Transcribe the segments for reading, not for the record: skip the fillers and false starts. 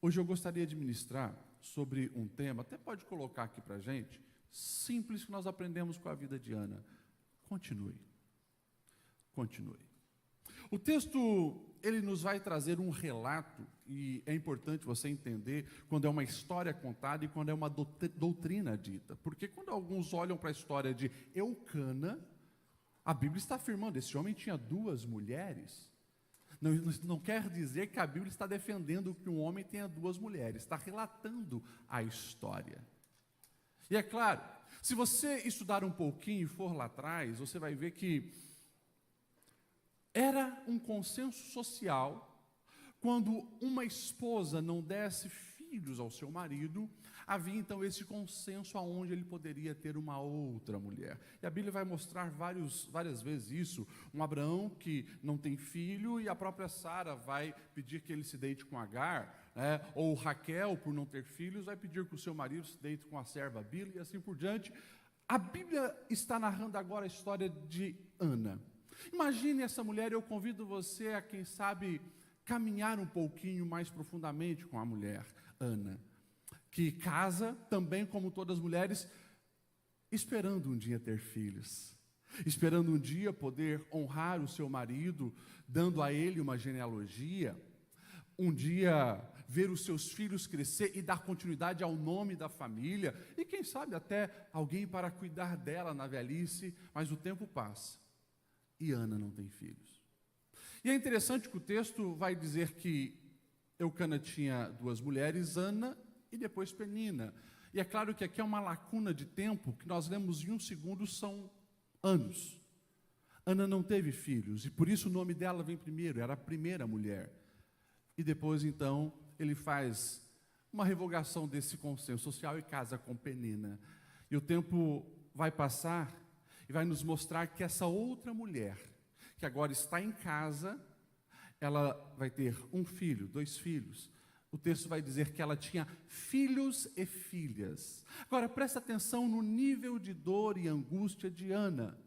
Hoje eu gostaria de ministrar sobre um tema, até pode colocar aqui para a gente, simples que nós aprendemos com a vida de Ana. Continue. Continue. O texto, ele nos vai trazer um relato, e é importante você entender quando é uma história contada e quando é uma doutrina dita. Porque quando alguns olham para a história de Eucana, a Bíblia está afirmando, esse homem tinha 2 mulheres. Não quer dizer que a Bíblia está defendendo que um homem tenha 2 mulheres, está relatando a história. E é claro, se você estudar um pouquinho e for lá atrás, você vai ver que era um consenso social, quando uma esposa não desse filhos ao seu marido, havia então esse consenso aonde ele poderia ter uma outra mulher. E a Bíblia vai mostrar várias vezes isso. Um Abraão que não tem filho e a própria Sara vai pedir que ele se deite com Agar, né? Ou Raquel, por não ter filhos, vai pedir que o seu marido se deite com a serva Bila e assim por diante. A Bíblia está narrando agora a história de Ana. Imagine essa mulher, eu convido você a, quem sabe, caminhar um pouquinho mais profundamente com a mulher Ana, que casa também como todas as mulheres, esperando um dia ter filhos, esperando um dia poder honrar o seu marido, dando a ele uma genealogia, um dia ver os seus filhos crescer e dar continuidade ao nome da família, e quem sabe até alguém para cuidar dela na velhice, mas o tempo passa, e Ana não tem filhos. E é interessante que o texto vai dizer que Eucana tinha 2 mulheres, Ana e depois Penina. E é claro que aqui é uma lacuna de tempo, que nós lemos em 1 segundo, são anos. Ana não teve filhos, e por isso o nome dela vem primeiro, era a primeira mulher. E depois, então, ele faz uma revogação desse consenso social e casa com Penina. E o tempo vai passar e vai nos mostrar que essa outra mulher, que agora está em casa, ela vai ter 1 filho, 2 filhos. O texto vai dizer que ela tinha filhos e filhas. Agora, presta atenção no nível de dor e angústia de Ana,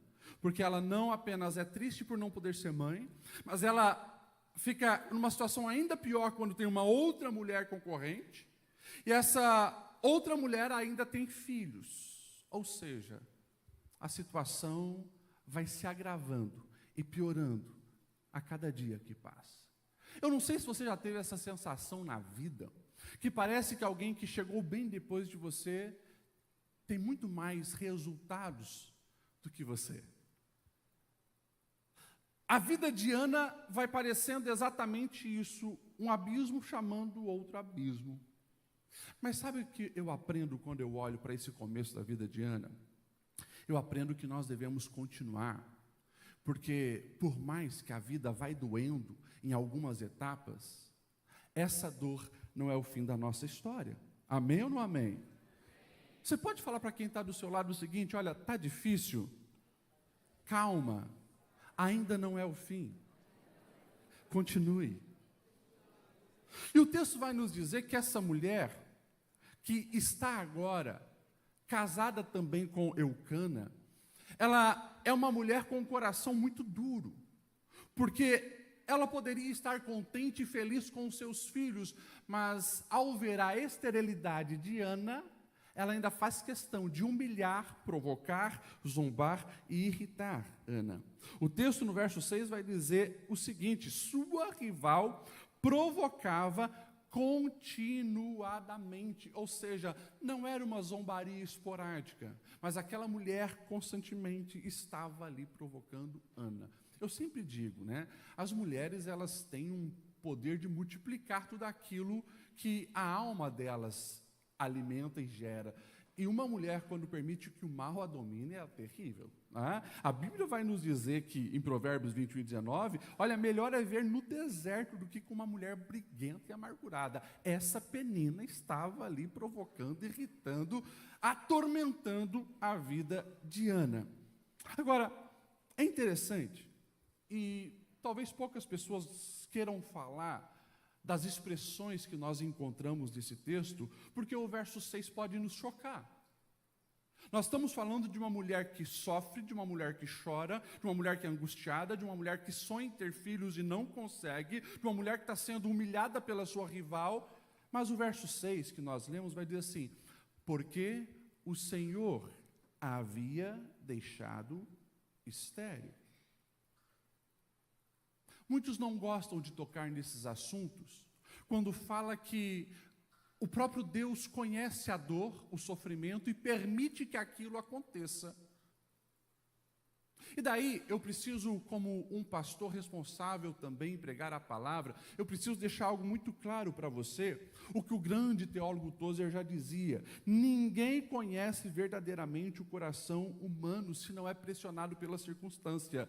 porque ela não apenas é triste por não poder ser mãe, mas ela fica numa situação ainda pior quando tem uma outra mulher concorrente, e essa outra mulher ainda tem filhos. Ou seja, a situação vai se agravando e piorando a cada dia que passa. Eu não sei se você já teve essa sensação na vida, que parece que alguém que chegou bem depois de você tem muito mais resultados do que você. A vida de Ana vai parecendo exatamente isso, um abismo chamando o outro abismo. Mas sabe o que eu aprendo quando eu olho para esse começo da vida de Ana? Eu aprendo que nós devemos continuar, porque por mais que a vida vai doendo em algumas etapas, essa dor não é o fim da nossa história. Amém ou não amém? Você pode falar para quem está do seu lado o seguinte: olha, está difícil? Calma, ainda não é o fim. Continue. E o texto vai nos dizer que essa mulher, que está agora casada também com Eucana, ela é uma mulher com um coração muito duro, porque ela poderia estar contente e feliz com os seus filhos, mas ao ver a esterilidade de Ana, ela ainda faz questão de humilhar, provocar, zombar e irritar Ana. O texto no verso 6 vai dizer o seguinte: sua rival provocava continuadamente, ou seja, não era uma zombaria esporádica, mas aquela mulher constantemente estava ali provocando Ana. Eu sempre digo, né? As mulheres, elas têm um poder de multiplicar tudo aquilo que a alma delas alimenta e gera. E uma mulher, quando permite que o mal a domine, é terrível. Né? A Bíblia vai nos dizer que, em Provérbios 21:19, olha, melhor é ver no deserto do que com uma mulher briguenta e amargurada. Essa Penina estava ali provocando, irritando, atormentando a vida de Ana. Agora, é interessante, e talvez poucas pessoas queiram falar das expressões que nós encontramos nesse texto, porque o verso 6 pode nos chocar. Nós estamos falando de uma mulher que sofre, de uma mulher que chora, de uma mulher que é angustiada, de uma mulher que sonha em ter filhos e não consegue, de uma mulher que está sendo humilhada pela sua rival, Mas o verso 6 que nós lemos vai dizer assim: porque o Senhor a havia deixado estéril. Muitos não gostam de tocar nesses assuntos, quando fala que o próprio Deus conhece a dor, o sofrimento e permite que aquilo aconteça. E daí eu preciso, como um pastor responsável também em pregar a palavra, eu preciso deixar algo muito claro para você, o que o grande teólogo Tozer já dizia: ninguém conhece verdadeiramente o coração humano se não é pressionado pela circunstância.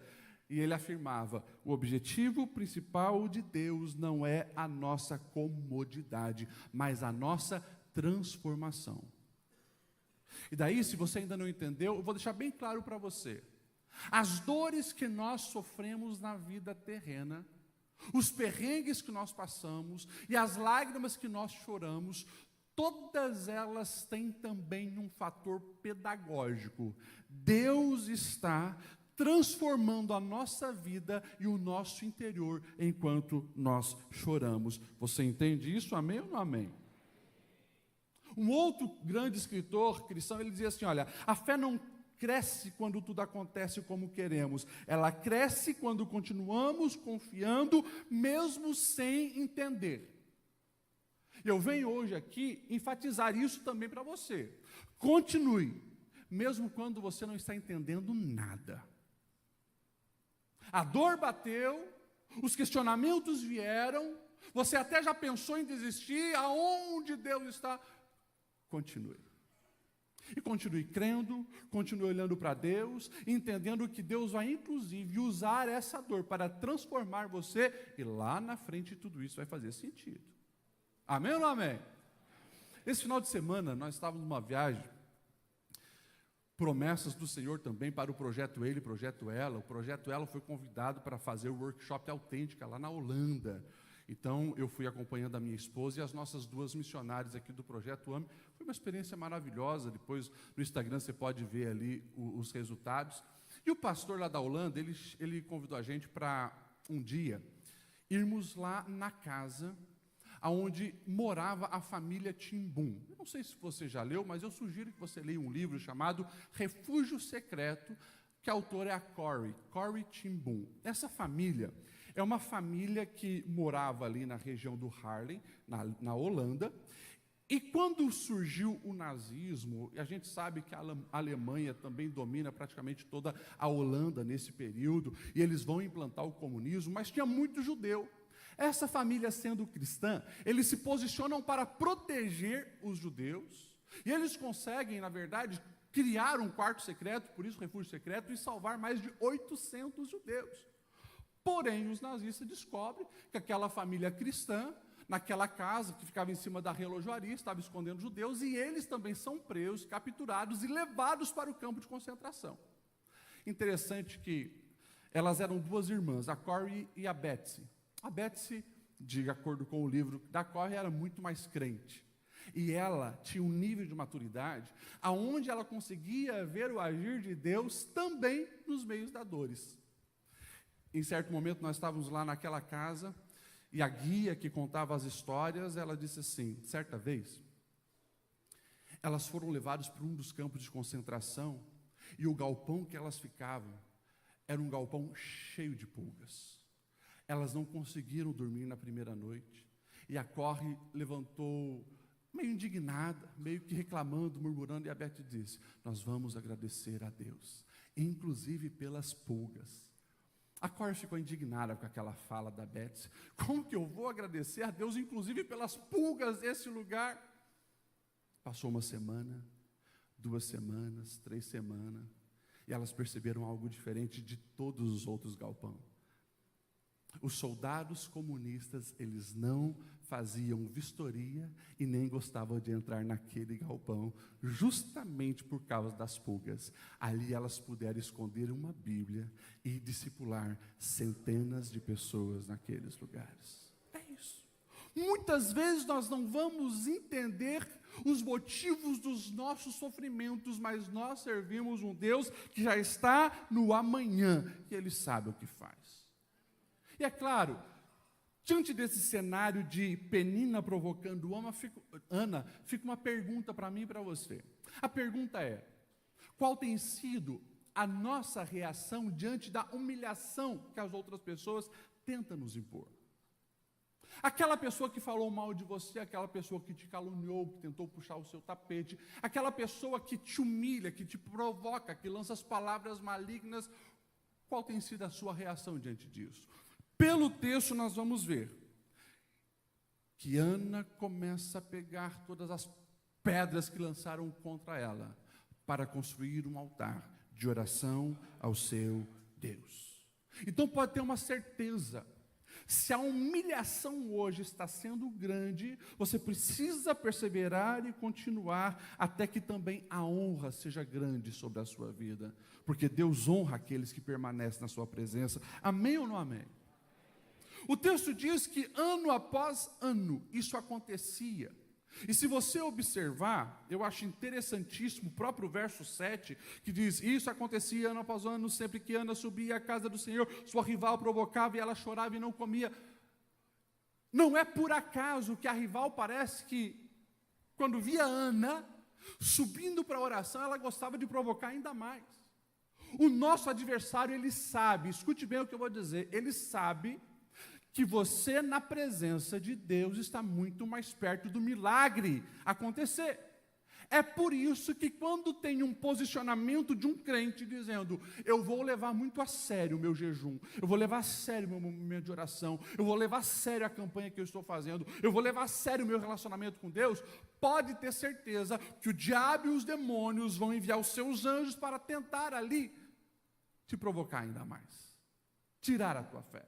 E ele afirmava: o objetivo principal de Deus não é a nossa comodidade, mas a nossa transformação. E daí, se você ainda não entendeu, eu vou deixar bem claro para você. As dores que nós sofremos na vida terrena, os perrengues que nós passamos e as lágrimas que nós choramos, todas elas têm também um fator pedagógico. Deus está transformando a nossa vida e o nosso interior enquanto nós choramos. Você entende isso? Amém ou não amém? Um outro grande escritor cristão, ele dizia assim: olha, a fé não cresce quando tudo acontece como queremos, ela cresce quando continuamos confiando, mesmo sem entender. Eu venho hoje aqui enfatizar isso também para você. Continue, mesmo quando você não está entendendo nada. A dor bateu, os questionamentos vieram, você até já pensou em desistir, aonde Deus está? Continue. E continue crendo, continue olhando para Deus, entendendo que Deus vai inclusive usar essa dor para transformar você, e lá na frente tudo isso vai fazer sentido. Amém ou não amém? Esse final de semana nós estávamos numa viagem, promessas do Senhor também para o Projeto Ele, Projeto Ela. O Projeto Ela foi convidado para fazer o workshop Autêntica lá na Holanda. Então, eu fui acompanhando a minha esposa e as nossas duas missionárias aqui do Projeto AME. Foi uma experiência maravilhosa. Depois, no Instagram, você pode ver ali os resultados. E o pastor lá da Holanda, ele convidou a gente para, um dia, irmos lá na casa onde morava a família Timbum. Eu não sei se você já leu, mas eu sugiro que você leia um livro chamado Refúgio Secreto, que a autora é a Corrie Timbum. Essa família é uma família que morava ali na região do Haarlem, na Holanda, e quando surgiu o nazismo, e a gente sabe que a Alemanha também domina praticamente toda a Holanda nesse período, e eles vão implantar o comunismo, mas tinha muito judeu. Essa família, sendo cristã, eles se posicionam para proteger os judeus, e eles conseguem, na verdade, criar um quarto secreto, por isso refúgio secreto, e salvar mais de 800 judeus. Porém, os nazistas descobrem que aquela família cristã, naquela casa que ficava em cima da relojoaria, estava escondendo judeus, e eles também são presos, capturados e levados para o campo de concentração. Interessante que elas eram duas irmãs, a Corrie e a Betsy. A Betsy, de acordo com o livro da Corrie, era muito mais crente. E ela tinha um nível de maturidade aonde ela conseguia ver o agir de Deus também nos meios das dores. Em certo momento, nós estávamos lá naquela casa, e a guia que contava as histórias, ela disse assim: certa vez, elas foram levadas para um dos campos de concentração, e o galpão que elas ficavam era um galpão cheio de pulgas. Elas não conseguiram dormir na primeira noite, e a Corrie levantou meio indignada, meio que reclamando, murmurando, e a Betsy disse: nós vamos agradecer a Deus, inclusive pelas pulgas. A Corrie ficou indignada com aquela fala da Betsy. Como que eu vou agradecer a Deus, inclusive pelas pulgas desse lugar? Passou uma semana, 2 semanas, 3 semanas, e elas perceberam algo diferente de todos os outros galpões. Os soldados comunistas, eles não faziam vistoria e nem gostavam de entrar naquele galpão, justamente por causa das pulgas. Ali elas puderam esconder uma Bíblia e discipular centenas de pessoas naqueles lugares. É isso. Muitas vezes nós não vamos entender os motivos dos nossos sofrimentos, mas nós servimos um Deus que já está no amanhã, e Ele sabe o que faz. E é claro Diante desse cenário de Penina provocando Ana, fica uma pergunta para mim e para você. A pergunta é: qual tem sido a nossa reação diante da humilhação que as outras pessoas tentam nos impor? Aquela pessoa que falou mal de você, aquela pessoa que te caluniou, que tentou puxar o seu tapete, aquela pessoa que te humilha, que te provoca, que lança as palavras malignas, qual tem sido a sua reação diante disso? Pelo texto nós vamos ver que Ana começa a pegar todas as pedras que lançaram contra ela para construir um altar de oração ao seu Deus. Então pode ter uma certeza, se a humilhação hoje está sendo grande, você precisa perseverar e continuar até que também a honra seja grande sobre a sua vida, porque Deus honra aqueles que permanecem na sua presença. Amém ou não amém? O texto diz que ano após ano isso acontecia. E se você observar, eu acho interessantíssimo o próprio verso 7, que diz: isso acontecia ano após ano, sempre que Ana subia à casa do Senhor, sua rival provocava e ela chorava e não comia. Não é por acaso que a rival parece que, quando via Ana subindo para a oração, ela gostava de provocar ainda mais. O nosso adversário, ele sabe, escute bem o que eu vou dizer, ele sabe que você na presença de Deus está muito mais perto do milagre acontecer. É por isso que quando tem um posicionamento de um crente dizendo: eu vou levar muito a sério o meu jejum, eu vou levar a sério o meu momento de oração, eu vou levar a sério a campanha que eu estou fazendo, eu vou levar a sério o meu relacionamento com Deus, pode ter certeza que o diabo e os demônios vão enviar os seus anjos para tentar ali te provocar ainda mais, tirar a tua fé.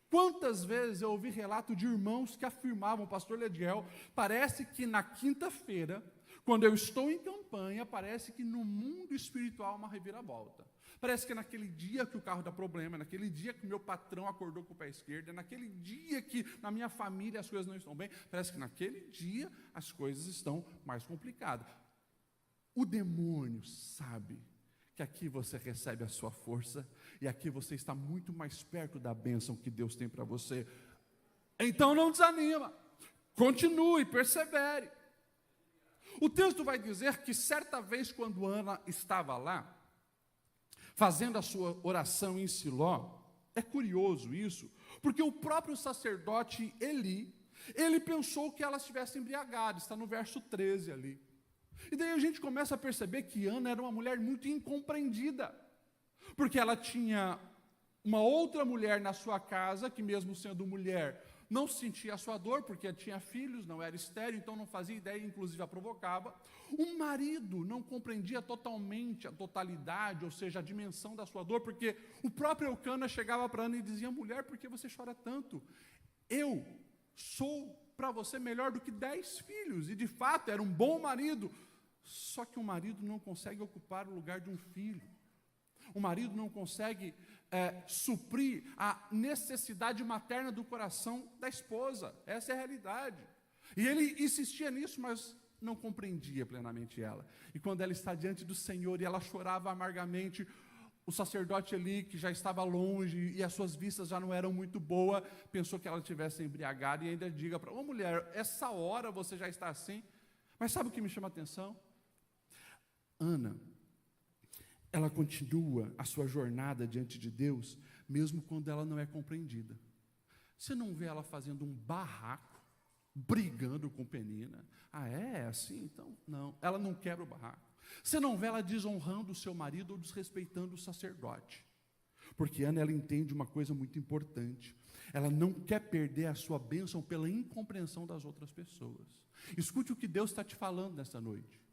Quantas vezes eu ouvi relato de irmãos que afirmavam: pastor Lediel, parece que na quinta-feira, quando eu estou em campanha, parece que no mundo espiritual há uma reviravolta. Parece que é naquele dia que o carro dá problema, é naquele dia que o meu patrão acordou com o pé esquerdo, é naquele dia que na minha família as coisas não estão bem, parece que naquele dia as coisas estão mais complicadas. O demônio sabe que aqui você recebe a sua força, e aqui você está muito mais perto da bênção que Deus tem para você. Então não desanima, continue, persevere. O texto vai dizer que certa vez, quando Ana estava lá, fazendo a sua oração em Siló, é curioso isso, porque o próprio sacerdote Eli, ele pensou que ela estivesse embriagada, está no verso 13 ali. E daí a gente começa a perceber que Ana era uma mulher muito incompreendida, porque ela tinha uma outra mulher na sua casa, que mesmo sendo mulher, não sentia a sua dor, porque tinha filhos, não era estéril, então não fazia ideia, inclusive a provocava. O marido não compreendia totalmente a totalidade, ou seja, a dimensão da sua dor, porque o próprio Eucana chegava para Ana e dizia: mulher, por que você chora tanto? Eu sou para você melhor do que 10 filhos, e de fato era um bom marido, só que o marido não consegue ocupar o lugar de um filho. O marido não consegue suprir a necessidade materna do coração da esposa. Essa é a realidade. E ele insistia nisso, mas não compreendia plenamente ela. E quando ela está diante do Senhor e ela chorava amargamente, o sacerdote ali, que já estava longe e as suas vistas já não eram muito boas, pensou que ela estivesse embriagada e ainda diga para: ô mulher, essa hora você já está assim? Mas sabe o que me chama a atenção? Ana, ela continua a sua jornada diante de Deus, mesmo quando ela não é compreendida. Você não vê ela fazendo um barraco, brigando com Penina. Ah, é assim? Então, não. Ela não quebra o barraco. Você não vê ela desonrando o seu marido ou desrespeitando o sacerdote. Porque Ana, ela entende uma coisa muito importante. Ela não quer perder a sua bênção pela incompreensão das outras pessoas. Escute o que Deus está te falando nesta noite.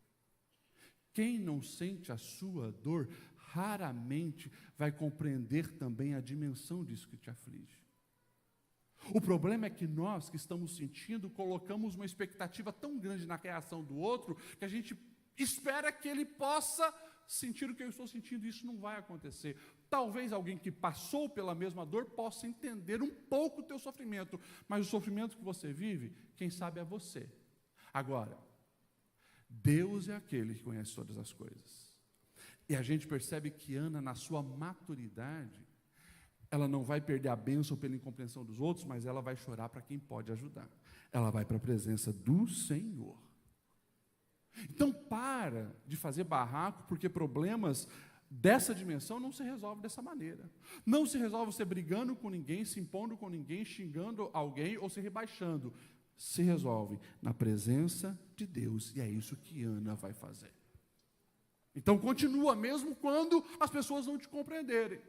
Quem não sente a sua dor, raramente vai compreender também a dimensão disso que te aflige. O problema é que nós, que estamos sentindo, colocamos uma expectativa tão grande na reação do outro, que a gente espera que ele possa sentir o que eu estou sentindo, e isso não vai acontecer. Talvez alguém que passou pela mesma dor possa entender um pouco o teu sofrimento, mas o sofrimento que você vive, quem sabe é você. Agora, Deus é aquele que conhece todas as coisas. E a gente percebe que Ana, na sua maturidade, ela não vai perder a bênção pela incompreensão dos outros, mas ela vai chorar para quem pode ajudar. Ela vai para a presença do Senhor. Então, para de fazer barraco, porque problemas dessa dimensão não se resolvem dessa maneira. Não se resolve você brigando com ninguém, se impondo com ninguém, xingando alguém ou se rebaixando. Se resolve na presença de Deus, e é isso que Ana vai fazer. Então, continua mesmo quando as pessoas não te compreenderem.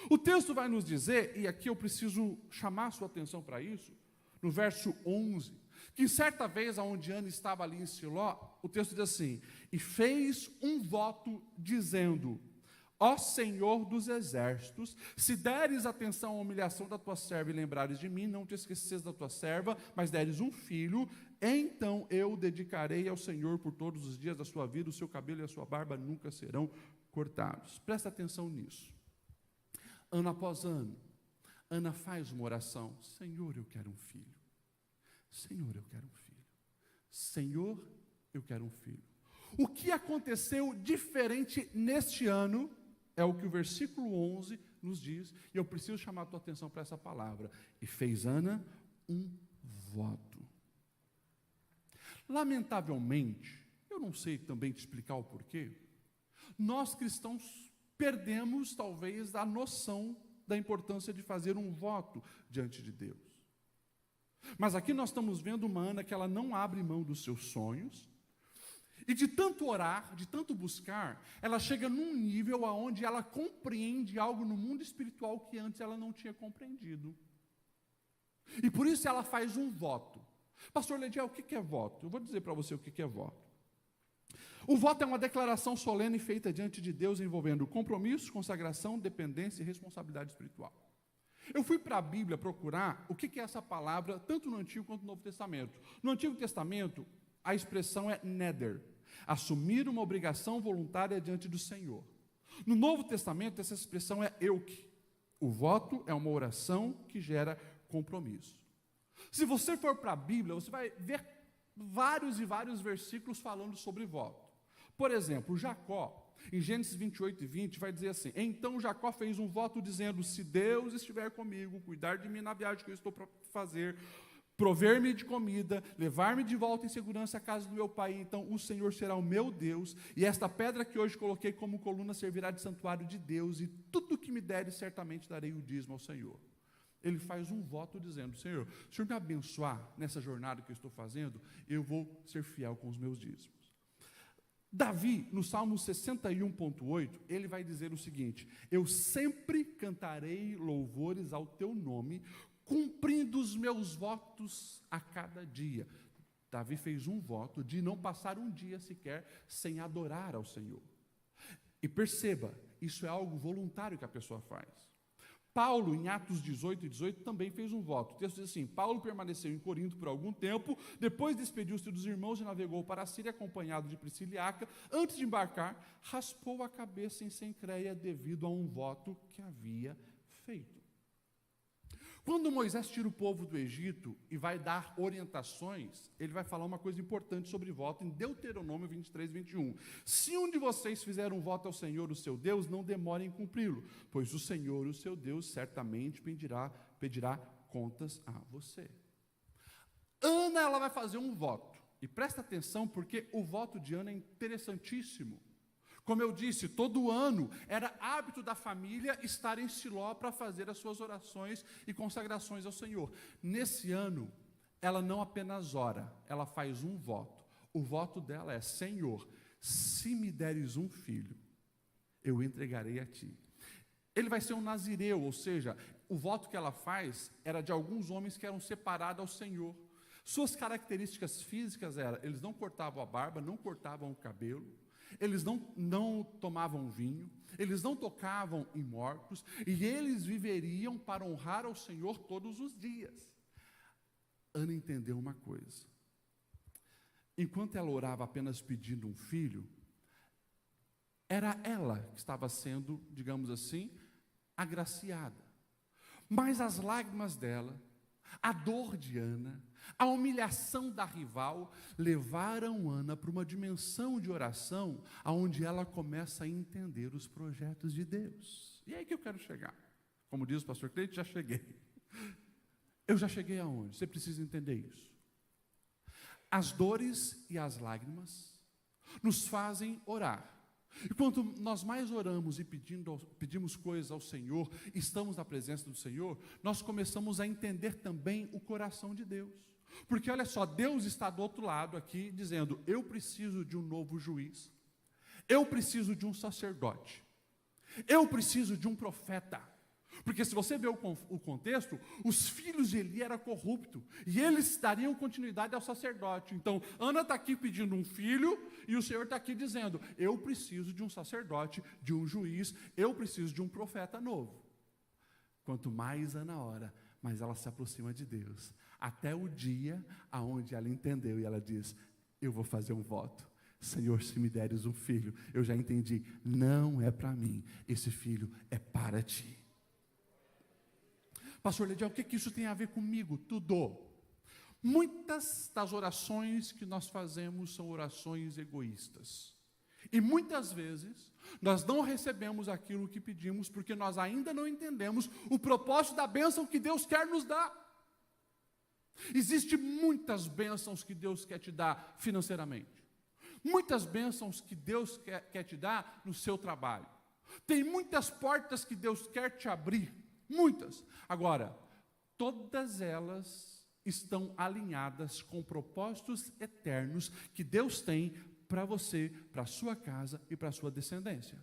O texto vai nos dizer, e aqui eu preciso chamar a sua atenção para isso, no verso 11, que certa vez, onde Ana estava ali em Siló, o texto diz assim: e fez um voto dizendo: ó Senhor dos exércitos, se deres atenção à humilhação da tua serva e lembrares de mim, não te esqueces da tua serva, mas deres um filho, então eu o dedicarei ao Senhor por todos os dias da sua vida, o seu cabelo e a sua barba nunca serão cortados. Presta atenção nisso. Ano após ano, Ana faz uma oração: Senhor, eu quero um filho. Senhor, eu quero um filho. Senhor, eu quero um filho. O que aconteceu diferente neste ano é o que o versículo 11 nos diz, e eu preciso chamar a tua atenção para essa palavra. E fez Ana um voto. Lamentavelmente, eu não sei também te explicar o porquê, nós cristãos perdemos talvez a noção da importância de fazer um voto diante de Deus. Mas aqui nós estamos vendo uma Ana que ela não abre mão dos seus sonhos, e de tanto orar, de tanto buscar, ela chega num nível onde ela compreende algo no mundo espiritual que antes ela não tinha compreendido. E por isso ela faz um voto. Pastor Lediel, o que é voto? Eu vou dizer para você o que é voto. O voto é uma declaração solene feita diante de Deus envolvendo compromisso, consagração, dependência e responsabilidade espiritual. Eu fui para a Bíblia procurar o que é essa palavra, tanto no Antigo quanto no Novo Testamento. No Antigo Testamento, a expressão é neder, assumir uma obrigação voluntária diante do Senhor. No Novo Testamento, essa expressão é euque. O voto é uma oração que gera compromisso. Se você for para a Bíblia, você vai ver vários e vários versículos falando sobre voto. Por exemplo, Jacó, em Gênesis 28 e 20, vai dizer assim: então Jacó fez um voto dizendo: se Deus estiver comigo, cuidar de mim na viagem que eu estou para fazer, prover-me de comida, levar-me de volta em segurança à casa do meu pai, então o Senhor será o meu Deus, e esta pedra que hoje coloquei como coluna servirá de santuário de Deus, e tudo que me deres, certamente darei o dízimo ao Senhor. Ele faz um voto dizendo: Senhor, se o Senhor me abençoar nessa jornada que eu estou fazendo, eu vou ser fiel com os meus dízimos. Davi, no Salmo 61,8, ele vai dizer o seguinte: eu sempre cantarei louvores ao teu nome, cumprindo os meus votos a cada dia. Davi fez um voto de não passar um dia sequer sem adorar ao Senhor. E perceba, isso é algo voluntário que a pessoa faz. Paulo, em Atos 18 e 18, também fez um voto. O texto diz assim: Paulo permaneceu em Corinto por algum tempo, depois despediu-se dos irmãos e navegou para a Síria, acompanhado de Priscila e Áquila. Antes de embarcar, raspou a cabeça em Cencreia devido a um voto que havia feito. Quando Moisés tira o povo do Egito e vai dar orientações, ele vai falar uma coisa importante sobre voto em Deuteronômio 23, 21. Se um de vocês fizer um voto ao Senhor, o seu Deus, não demore em cumpri-lo, pois o Senhor, o seu Deus, certamente pedirá contas a você. Ana, ela vai fazer um voto. E presta atenção, porque o voto de Ana é interessantíssimo. Como eu disse, todo ano era hábito da família estar em Siló para fazer as suas orações e consagrações ao Senhor. Nesse ano, ela não apenas ora, ela faz um voto. O voto dela é: Senhor, se me deres um filho, eu entregarei a ti. Ele vai ser um nazireu, ou seja, o voto que ela faz era de alguns homens que eram separados ao Senhor. Suas características físicas eram: eles não cortavam a barba, não cortavam o cabelo, eles não tomavam vinho, eles não tocavam em mortos, e eles viveriam para honrar ao Senhor todos os dias. Ana entendeu uma coisa: enquanto ela orava apenas pedindo um filho, era ela que estava sendo, digamos assim, agraciada. Mas as lágrimas dela, a dor de Ana, a humilhação da rival, levaram Ana para uma dimensão de oração, onde ela começa a entender os projetos de Deus. E é aí que eu quero chegar. Como diz o pastor Cleide, já cheguei. Eu já cheguei aonde? Você precisa entender isso. As dores e as lágrimas nos fazem orar. E quanto nós mais oramos e pedimos coisas ao Senhor, estamos na presença do Senhor, nós começamos a entender também o coração de Deus. Porque olha só, Deus está do outro lado aqui, dizendo, eu preciso de um novo juiz, eu preciso de um sacerdote, eu preciso de um profeta. Porque se você vê o contexto, os filhos de Eli eram corruptos, e eles dariam continuidade ao sacerdote. Então, Ana está aqui pedindo um filho, e o Senhor está aqui dizendo, eu preciso de um sacerdote, de um juiz, eu preciso de um profeta novo. Quanto mais Ana ora, mais ela se aproxima de Deus, até o dia aonde ela entendeu, e ela diz, eu vou fazer um voto. Senhor, se me deres um filho, eu já entendi, não é para mim, esse filho é para ti. Pastor Lediel, o que isso tem a ver comigo? Tudo. Muitas das orações que nós fazemos são orações egoístas. E muitas vezes, nós não recebemos aquilo que pedimos, porque nós ainda não entendemos o propósito da bênção que Deus quer nos dar. Existem muitas bênçãos que Deus quer te dar financeiramente. Muitas bênçãos que Deus quer te dar no seu trabalho. Tem muitas portas que Deus quer te abrir. Muitas. Agora, todas elas estão alinhadas com propósitos eternos que Deus tem para você, para a sua casa e para a sua descendência.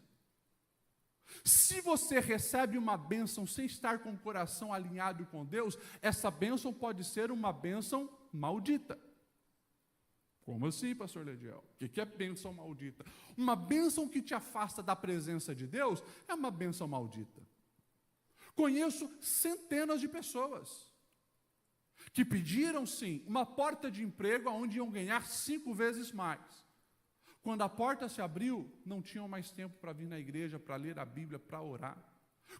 Se você recebe uma bênção sem estar com o coração alinhado com Deus, essa bênção pode ser uma bênção maldita. Como assim, pastor Lediel? O que é bênção maldita? Uma bênção que te afasta da presença de Deus é uma bênção maldita. Conheço centenas de pessoas que pediram, sim, uma porta de emprego onde iam ganhar 5 vezes mais. Quando a porta se abriu, não tinham mais tempo para vir na igreja, para ler a Bíblia, para orar.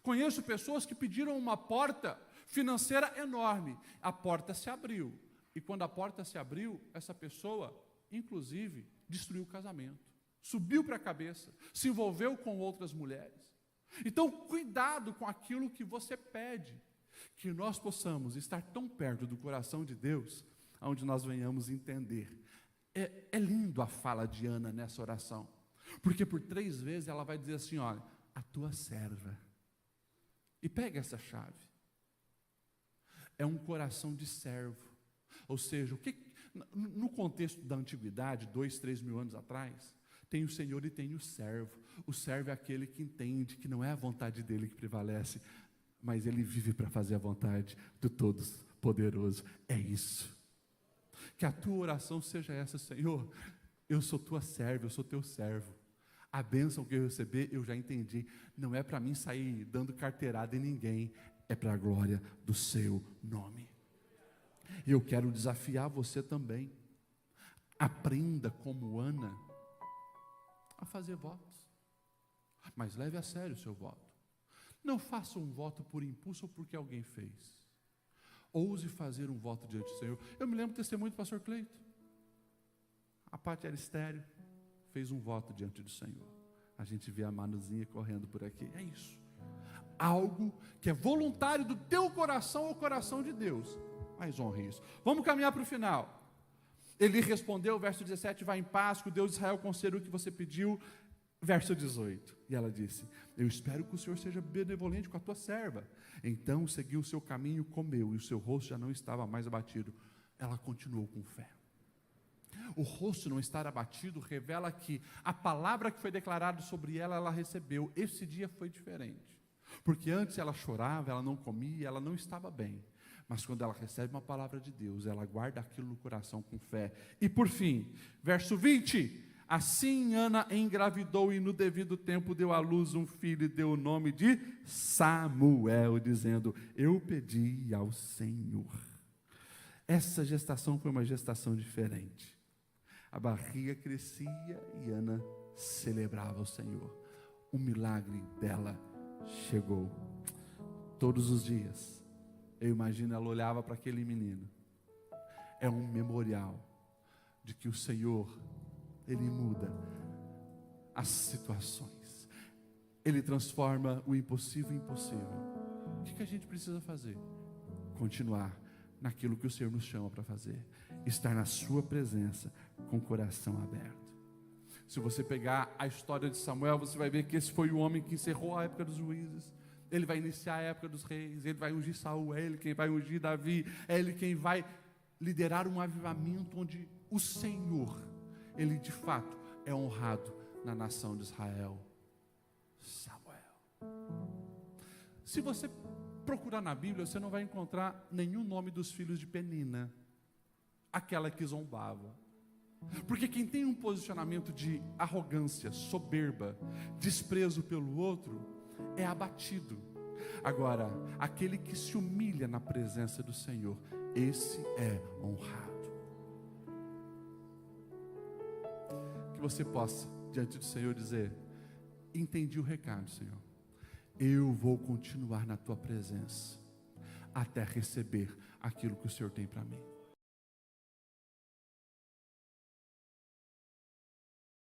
Conheço pessoas que pediram uma porta financeira enorme. A porta se abriu. E quando a porta se abriu, essa pessoa, inclusive, destruiu o casamento. Subiu para a cabeça, se envolveu com outras mulheres. Então, cuidado com aquilo que você pede, que nós possamos estar tão perto do coração de Deus, onde nós venhamos entender. É lindo a fala de Ana nessa oração, porque por 3 vezes ela vai dizer assim, olha, a tua serva, e pega essa chave, é um coração de servo, ou seja, no contexto da antiguidade, 2, 3 mil anos atrás, tem o Senhor e tem o servo é aquele que entende que não é a vontade dele que prevalece, mas ele vive para fazer a vontade do Todo-Poderoso, é isso. Que a tua oração seja essa, Senhor, eu sou tua serva, eu sou teu servo, a bênção que eu receber, eu já entendi, não é para mim sair dando carteirada em ninguém, é para a glória do seu nome. Eu quero desafiar você também, aprenda como Ana, a fazer votos, mas leve a sério o seu voto, não faça um voto por impulso ou porque alguém fez, ouse fazer um voto diante do Senhor. Eu me lembro do testemunho do pastor Cleito, a Pátia era estéril, fez um voto diante do Senhor, a gente vê a Manuzinha correndo por aqui, é isso, algo que é voluntário do teu coração ao coração de Deus, mas honre isso. Vamos caminhar para o final. Ele respondeu, verso 17, vai em paz, que o Deus de Israel conceda o que você pediu. Verso 18, e ela disse, eu espero que o Senhor seja benevolente com a tua serva. Então seguiu o seu caminho, comeu, e o seu rosto já não estava mais abatido. Ela continuou com fé. O rosto não estar abatido revela que a palavra que foi declarada sobre ela, ela recebeu. Esse dia foi diferente, porque antes ela chorava, ela não comia, ela não estava bem. Mas quando ela recebe uma palavra de Deus, ela guarda aquilo no coração com fé. E por fim, verso 20, assim Ana engravidou e no devido tempo deu à luz um filho e deu o nome de Samuel, dizendo, eu pedi ao Senhor. Essa gestação foi uma gestação diferente. A barriga crescia e Ana celebrava o Senhor. O milagre dela chegou. Todos os dias, eu imagino ela olhava para aquele menino. É um memorial de que o Senhor, Ele muda as situações. Ele transforma o impossível em possível. o que a gente precisa fazer? Continuar naquilo que o Senhor nos chama para fazer. Estar na sua presença com o coração aberto. Se você pegar a história de Samuel, você vai ver que esse foi o homem que encerrou a época dos juízes. Ele vai iniciar a época dos reis, ele vai ungir Saul, é ele quem vai ungir Davi, é ele quem vai liderar um avivamento onde o Senhor, ele de fato é honrado na nação de Israel. Samuel. Se você procurar na Bíblia, você não vai encontrar nenhum nome dos filhos de Penina, aquela que zombava. Porque quem tem um posicionamento de arrogância, soberba, desprezo pelo outro, é abatido. Agora, aquele que se humilha na presença do Senhor, esse é honrado. Que você possa, diante do Senhor, dizer: entendi o recado, Senhor. Eu vou continuar na tua presença até receber aquilo que o Senhor tem para mim.